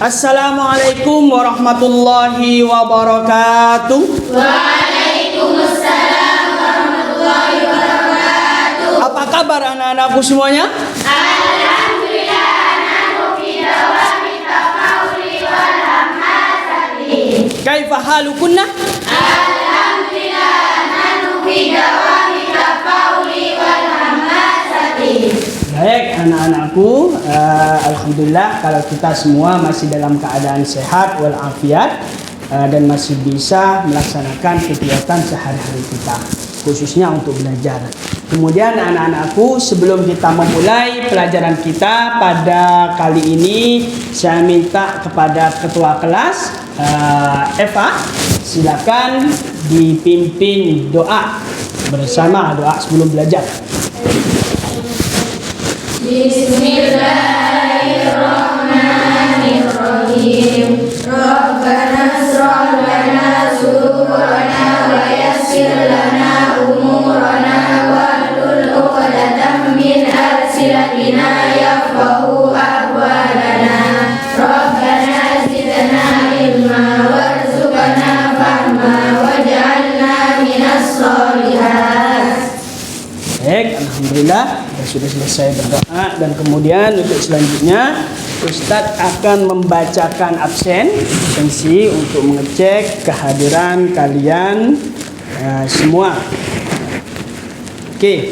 Assalamualaikum warahmatullahi wabarakatuh. Waalaikumsalam warahmatullahi wabarakatuh. Apa kabar anak-anakku semuanya? Alhamdulillah, nahnu fi dawami tafawuli wal hamazati. Kaifa halukunna? Alhamdulillah, nahnu fi dawami tafawuli wal hamazati. Baik anak-anakku, alhamdulillah kalau kita semua masih dalam keadaan sehat walafiat dan masih bisa melaksanakan kegiatan sehari-hari kita, khususnya untuk belajar. Kemudian anak-anakku, sebelum kita memulai pelajaran kita pada kali ini, saya minta kepada ketua kelas Eva, silakan dipimpin doa bersama, doa sebelum belajar. Bismillahirrahmanirrahim. Rabbana shrah lana sudurana wa yassir lana umurana wahlul 'uqdatam min alsinatina yafqahu aqwalana. Rabbana zidna ilma warzuqna fahma waj'alna minas sholihat. Baik, alhamdulillah kita sudah selesai berdoa, dan kemudian untuk selanjutnya Ustadz akan membacakan absensi untuk mengecek kehadiran kalian semua. Oke,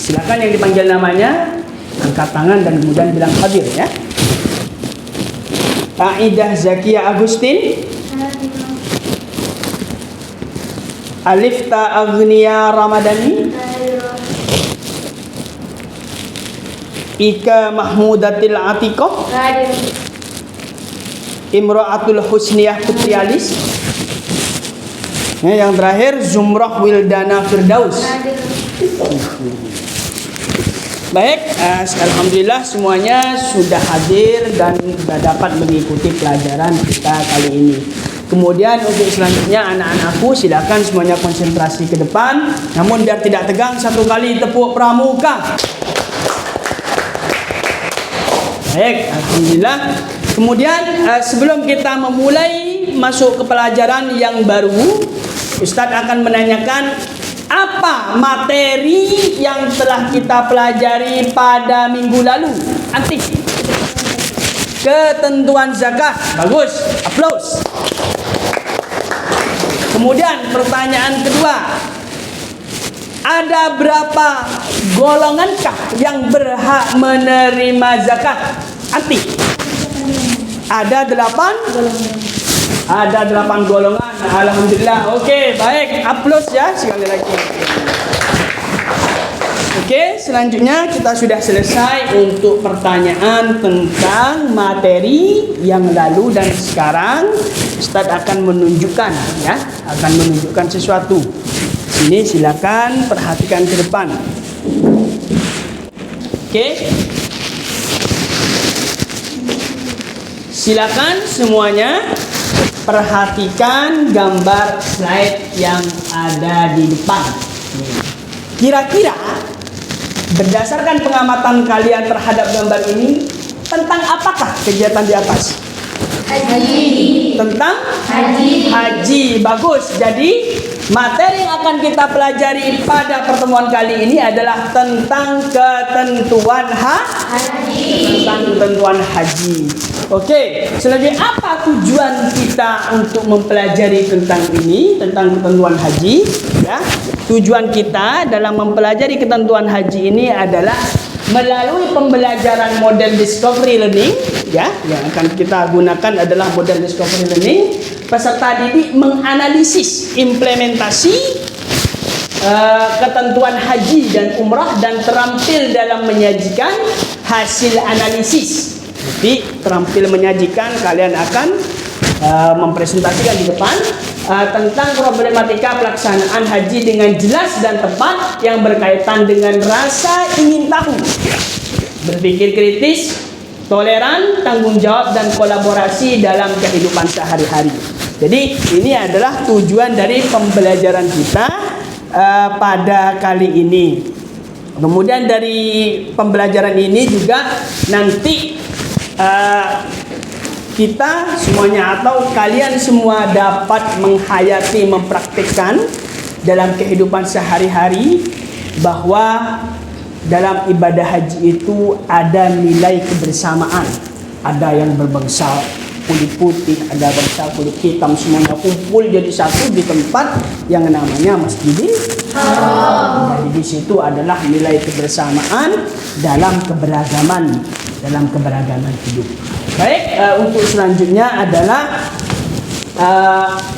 silakan yang dipanggil namanya angkat tangan dan kemudian bilang hadir ya. Aidah Zakia Agustin, Alifta Agnia Ramadhani, Ika Mahmudatil Atikoh, Imra'atul Husniyah Putrialis, yang terakhir Zumrah Wildana Firdaus. Baik, alhamdulillah semuanya sudah hadir dan sudah dapat mengikuti pelajaran kita kali ini. Kemudian untuk selanjutnya anak-anakku silakan semuanya konsentrasi ke depan, namun biar tidak tegang, satu kali tepuk pramuka. Baik, alhamdulillah. Kemudian sebelum kita memulai masuk ke pelajaran yang baru, Ustadz akan menanyakan apa materi yang telah kita pelajari pada minggu lalu. Antik. Ketentuan zakat. Bagus, aplaus. Kemudian pertanyaan kedua, ada berapa golongankah yang berhak menerima zakat? Anti. Ada 8 golongan. Ada 8 golongan. Alhamdulillah. Oke, baik. Aplaus ya sekali lagi. Oke, selanjutnya kita sudah selesai untuk pertanyaan tentang materi yang lalu, dan sekarang Ustadz akan menunjukkan ya, akan menunjukkan sesuatu. Sini silakan perhatikan ke depan. Oke. Silakan semuanya perhatikan gambar slide yang ada di depan. Kira-kira berdasarkan pengamatan kalian terhadap gambar ini, tentang apakah kegiatan di atas? Haji. Tentang Haji. haji. Bagus. Jadi materi yang akan kita pelajari pada pertemuan kali ini adalah tentang ketentuan Haji. tentang ketentuan haji. Oke, selanjutnya apa tujuan kita untuk mempelajari tentang ini, tentang ketentuan haji? Ya, tujuan kita dalam mempelajari ketentuan haji ini adalah melalui pembelajaran model discovery learning, ya, yang akan kita gunakan adalah model discovery learning. Peserta didik menganalisis implementasi ketentuan haji dan umrah dan terampil dalam menyajikan hasil analisis. Jadi terampil menyajikan, kalian akan mempresentasikan di depan tentang problematika pelaksanaan haji dengan jelas dan tepat yang berkaitan dengan rasa ingin tahu, berpikir kritis, toleran, tanggung jawab, dan kolaborasi dalam kehidupan sehari-hari. Jadi ini adalah tujuan dari pembelajaran kita pada kali ini. Kemudian dari pembelajaran ini juga nanti kita semuanya atau kalian semua dapat menghayati, mempraktikkan dalam kehidupan sehari-hari bahwa dalam ibadah haji itu ada nilai kebersamaan. Ada yang berbangsa kulit putih, ada bangsa kulit hitam, semuanya kumpul jadi satu di tempat yang namanya Masjidil Haram. Jadi di situ adalah nilai kebersamaan dalam keberagaman hidup. Baik, untuk selanjutnya adalah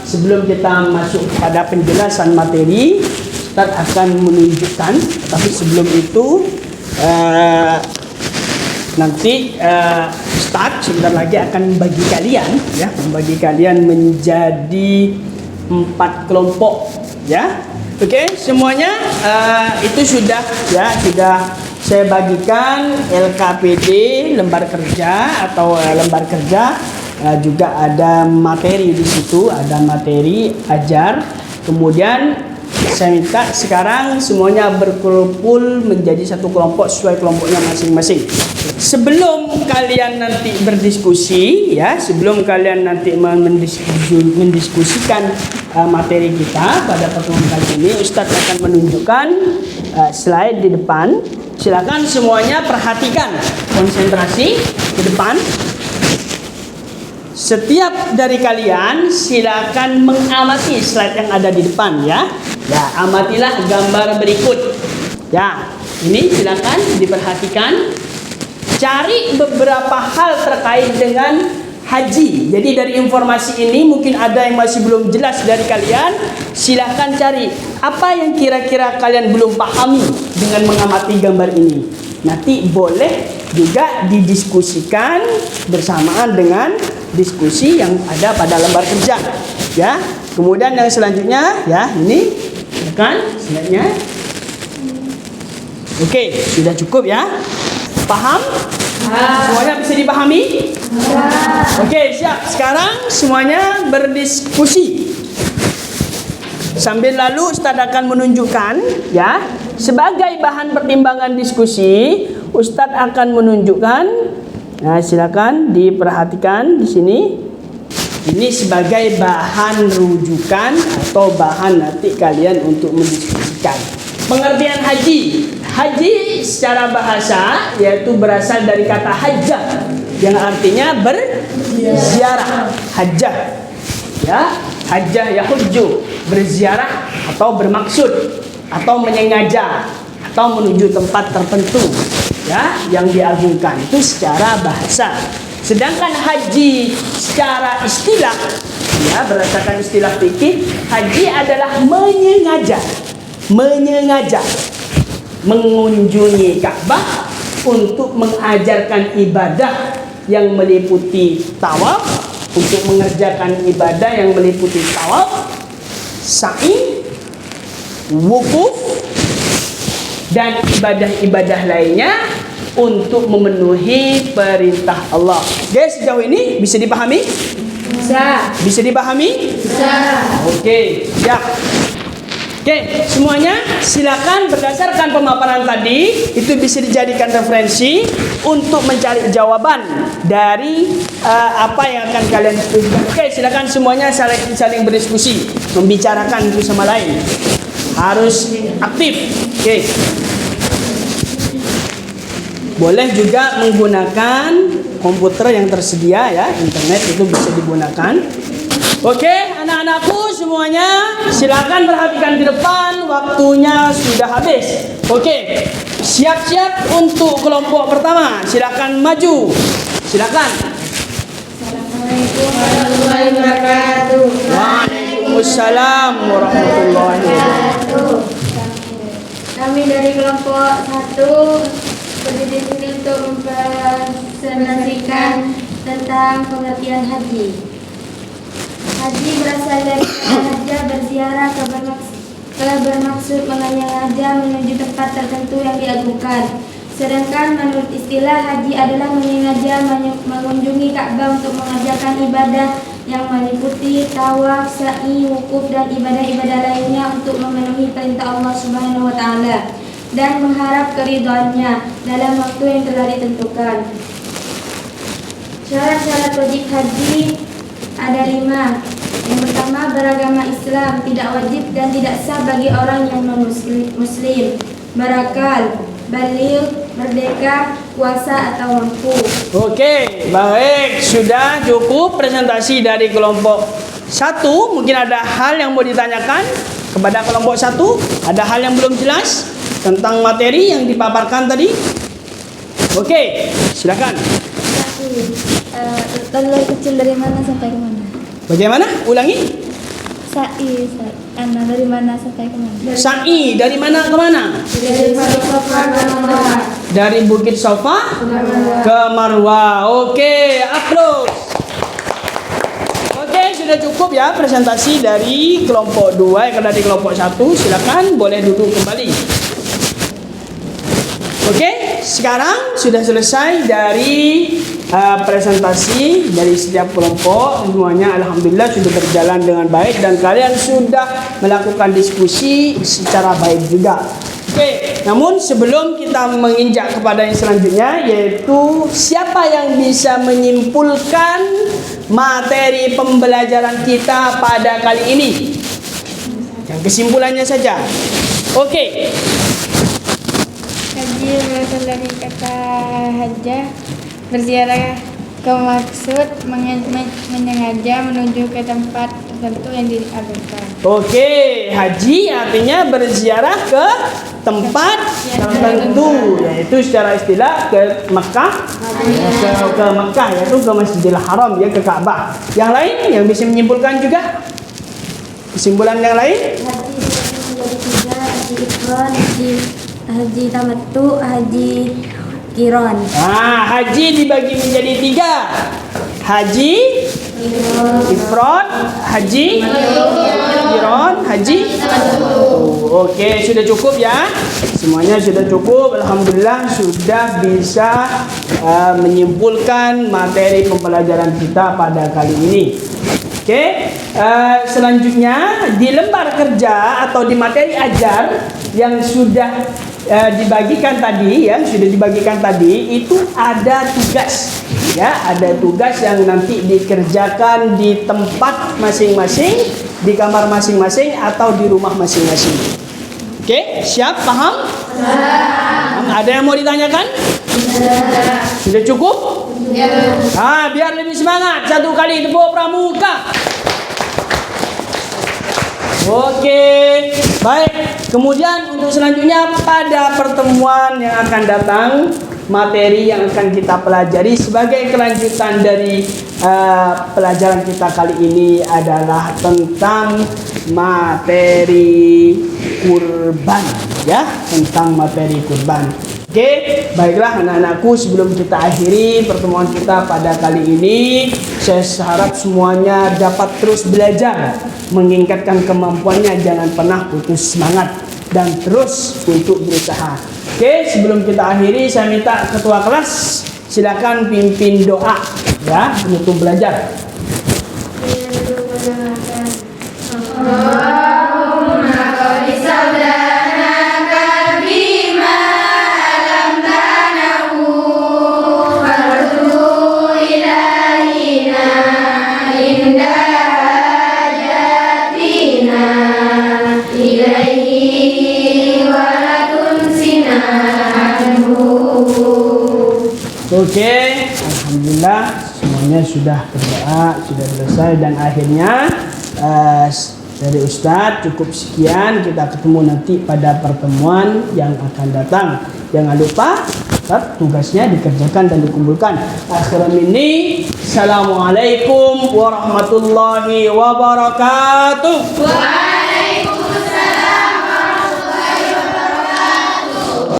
sebelum kita masuk pada penjelasan materi, Ustaz akan menunjukkan, tapi sebelum itu nanti Ustaz sebentar lagi akan membagi kalian menjadi 4 kelompok, ya. Oke, semuanya itu sudah saya bagikan LKPD, lembar kerja atau lembar kerja, juga ada materi di situ, ada materi ajar. Kemudian saya minta sekarang semuanya berkumpul menjadi satu kelompok sesuai kelompoknya masing-masing. Sebelum kalian nanti berdiskusi, ya, sebelum kalian nanti mendiskusikan materi kita pada pertemuan kali ini, Ustadz akan menunjukkan slide di depan. Silakan semuanya perhatikan, konsentrasi di depan. Setiap dari kalian silakan mengamati slide yang ada di depan, ya. Ya, amatilah gambar berikut. Ya, ini silakan diperhatikan. Cari beberapa hal terkait dengan haji. Jadi dari informasi ini mungkin ada yang masih belum jelas dari kalian. Silakan cari apa yang kira-kira kalian belum pahami dengan mengamati gambar ini. Nanti boleh juga didiskusikan bersamaan dengan diskusi yang ada pada lembar kerja, ya. Kemudian yang selanjutnya, ya, ini kan slide-nya. Oke, sudah cukup, ya. Paham? Semuanya bisa dipahami? Oke, siap. Sekarang semuanya berdiskusi. Sambil lalu Ustaz akan menunjukkan, ya, sebagai bahan pertimbangan diskusi, Ustaz akan menunjukkan. Nah, silakan diperhatikan di sini. Ini sebagai bahan rujukan atau bahan nanti kalian untuk mendiskusikan. Pengertian haji. Haji secara bahasa yaitu berasal dari kata hajjah yang artinya berziarah. Hajjah, ya, hajjah yahujju, berziarah atau bermaksud atau menyengaja atau menuju tempat tertentu, ya, yang diagungkan. Itu secara bahasa. Sedangkan haji secara istilah, ya, berdasarkan istilah fikih, haji adalah menyengaja mengunjungi Ka'bah untuk mengajarkan ibadah yang meliputi tawaf, untuk mengerjakan ibadah yang meliputi tawaf, sa'i, wukuf, dan ibadah-ibadah lainnya untuk memenuhi perintah Allah. Guys, sejauh ini bisa dipahami? Bisa. Bisa dipahami? Bisa. Oke, siap. Oke, semuanya silakan berdasarkan pemaparan tadi itu bisa dijadikan referensi untuk mencari jawaban dari apa yang akan kalian diskusikan. Oke, silakan semuanya saling berdiskusi, membicarakan satu sama lain. Harus aktif. Oke. Boleh juga menggunakan komputer yang tersedia, ya, internet itu bisa digunakan. Oke, anak-anakku semuanya silakan perhatikan di depan, waktunya sudah habis. Oke, siap-siap untuk kelompok pertama. Silakan maju. Silakan. Assalamualaikum warahmatullahi wabarakatuh. Waalaikumsalam warahmatullahi wabarakatuh. Kami dari kelompok 1 berdiri di sini untuk mempresentasikan tentang pengertian haji. Haji berasal dari kata hajjah, berziarah, bermaksud menyengaja menuju tempat tertentu yang diagungkan. Sedangkan menurut istilah, haji adalah menyengaja mengunjungi Ka'bah untuk mengerjakan ibadah yang meliputi tawaf, sa'i, wukuf, dan ibadah-ibadah lainnya untuk memenuhi perintah Allah Subhanahu wa Ta'ala dan mengharap keridhaannya dalam waktu yang telah ditentukan. Syarat-syarat wajib haji ada 5. Yang pertama, beragama Islam, tidak wajib dan tidak sah bagi orang yang non-muslim. Berakal, baligh, merdeka, puasa atau mampu. Oke, baik. Sudah cukup presentasi dari kelompok 1. Mungkin ada hal yang mau ditanyakan kepada kelompok 1. Ada hal yang belum jelas tentang materi yang dipaparkan tadi. Oke, silakan. Dari kecil dari mana sampai ke mana? Bagaimana? Ulangi. Dari mana sampai ke mana? Sa'i dari mana ke mana? Dari Bukit Sofa ke Marwah. Oke, aplaus. Oke, sudah cukup ya presentasi dari kelompok 2 yang dari kelompok 1. Silakan boleh duduk kembali. Oke, sekarang sudah selesai dari presentasi dari setiap kelompok. Semuanya alhamdulillah sudah berjalan dengan baik dan kalian sudah melakukan diskusi secara baik juga. Oke, namun sebelum kita menginjak kepada yang selanjutnya, yaitu siapa yang bisa menyimpulkan materi pembelajaran kita pada kali ini? Yang kesimpulannya saja. Oke. Haji berasal dari kata hajjah, berziarah ke maksud menyengaja menuju ke tempat tertentu yang diagungkan. Oke, haji artinya berziarah ke tempat tertentu, yaitu secara istilah ke Mekah, ke Mekah, yaitu ke Masjidil Haram, ya, ke Ka'bah. Yang lain yang bisa menyimpulkan juga kesimpulan yang lain? Haji menjadi 3, haji ifrad, haji tamattu, haji qiran. Haji dibagi menjadi 3. Haji ifrad, haji qiran, haji. Oke, sudah cukup ya. Semuanya sudah cukup. Alhamdulillah sudah bisa menyimpulkan materi pembelajaran kita pada kali ini. Oke, selanjutnya di lembar kerja atau di materi ajar yang sudah dibagikan tadi, itu ada tugas, ya, ada tugas yang nanti dikerjakan di tempat masing-masing, di kamar masing-masing atau di rumah masing-masing. Oke, siap, paham? Ada yang mau ditanyakan? Sudah cukup? Biar lebih semangat, satu kali tepuk pramuka. Oke, baik. Kemudian untuk selanjutnya pada pertemuan yang akan datang, materi yang akan kita pelajari sebagai kelanjutan dari pelajaran kita kali ini adalah tentang materi kurban, ya, tentang materi kurban. Oke, baiklah anak-anakku, sebelum kita akhiri pertemuan kita pada kali ini, saya harap semuanya dapat terus belajar, meningkatkan kemampuannya, jangan pernah putus semangat dan terus untuk berusaha. Oke, sebelum kita akhiri, saya minta ketua kelas silakan pimpin doa, ya, untuk belajar. Oke, alhamdulillah semuanya sudah berdoa, sudah selesai, dan akhirnya dari Ustadz cukup sekian. Kita ketemu nanti pada pertemuan yang akan datang. Jangan lupa tugasnya dikerjakan dan dikumpulkan. Akhiran ini, assalamualaikum warahmatullahi wabarakatuh.